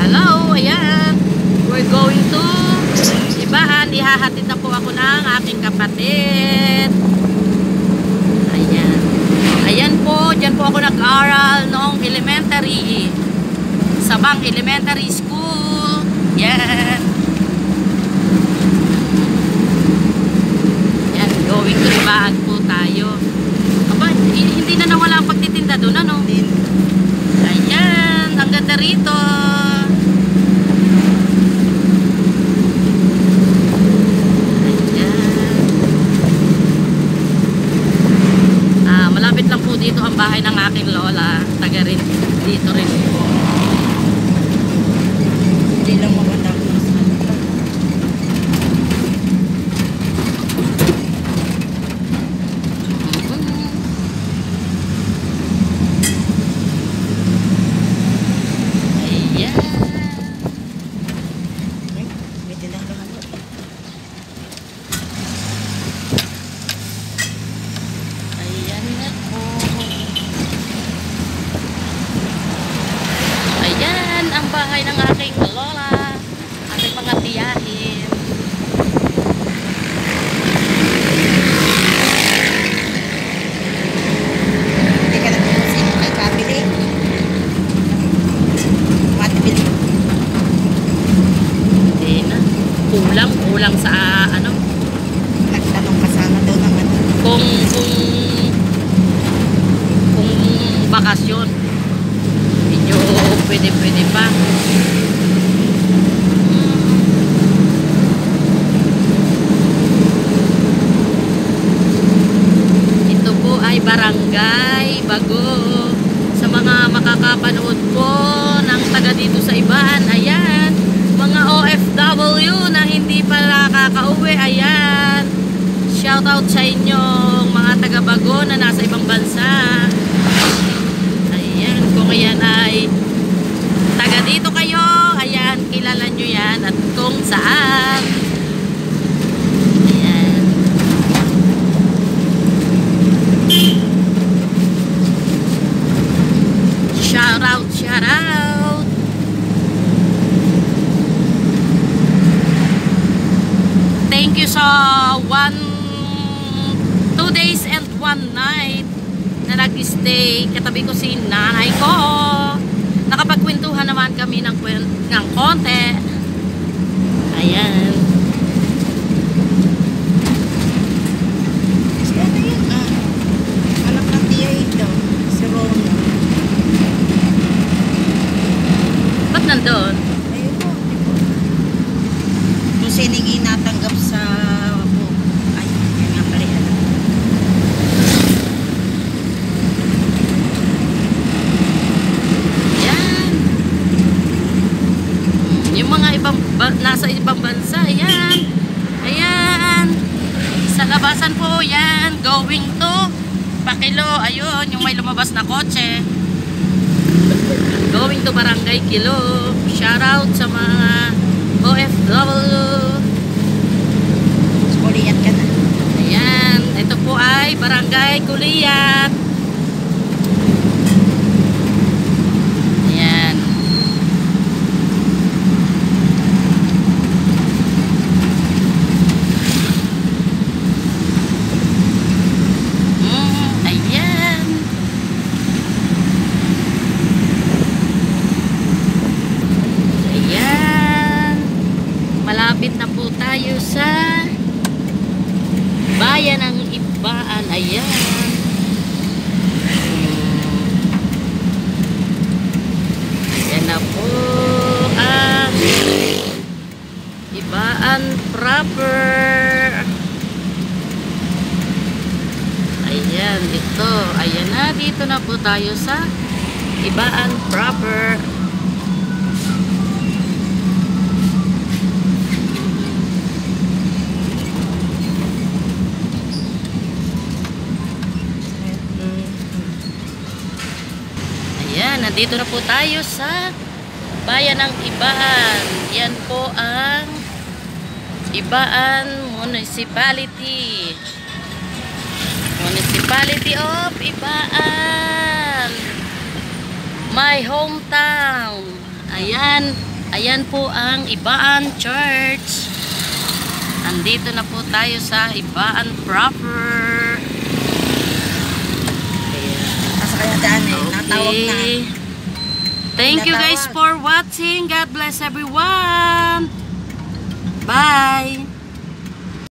Hello, ayan. We're going to Ibaan. Ihahatid na po ako ng aking kapatid. Ayan. Ayan po, dyan po ako nag-aral noong elementary. Sabang Elementary School. Yan. Yan, going to Ibaan po tayo. Aba, hindi na nawala ang pagtitinda doon, ano? Ayan, ang ganda rito. Ayan. Malapit lang po dito ang bahay ng aking lola. Taga rin, dito rin. Hindi lang maganda ko sa bahay ng aking lola, ating mga tiyahin. Hindi ka na pusin kay kabili. Matibili. Hindi na. Kulang sa ano. Nagtanong ka sana daw ng ano. Kung bakasyon. Medyo pwede pa. Ito po ay Barangay Bago. Sa mga makakapanood po ng taga dito sa Ibaan, ayan, mga OFW na hindi pa nakakauwi, ayan, shout out sa inyong mga taga Bago na nasa ibang bansa. Ayan, kung ayan ay taga dito kayo, ayan, kilala nyo yan at kung saan. Ayan. Shout out, shout out. Thank you sa 2 days and 1 night na nag-stay. Katabi ko si nanay ko. Nakapagkwentuhan naman kami ng konti. Ayan. Si ano yun? Anak ng tiya ito. Si Rona. Ba't nandun? Ayun po. Kung sining inatanggap sa ay, yun nga pala yan. Yung mga nasa ibang bansa, ayan, ayan, sa labasan po yan, going to Pakilo, ayun, yung may lumabas na kotse, going to Barangay Kilo. Shout out sa mga OFW. Kuliyat ka na. Ayan, ito po ay Barangay Kuliyat. Ayan. Ayan. Ayan. Malapit na po tayo sa bayan ng Ibaan. Ayan. Ayan na po ang Ibaan proper. Ayan, ito. Ayan na, dito na po tayo sa Ibaan proper. Ayan, nandito na po tayo sa bayan ng Ibaan. Yan po ang Ibaan Municipality. Municipality of Ibaan. My hometown. Ayan. Ayan po ang Ibaan Church. Andito na po tayo sa Ibaan proper. Nasa kaya dyan eh. Natawag na. Thank you guys for watching. God bless everyone. Bye.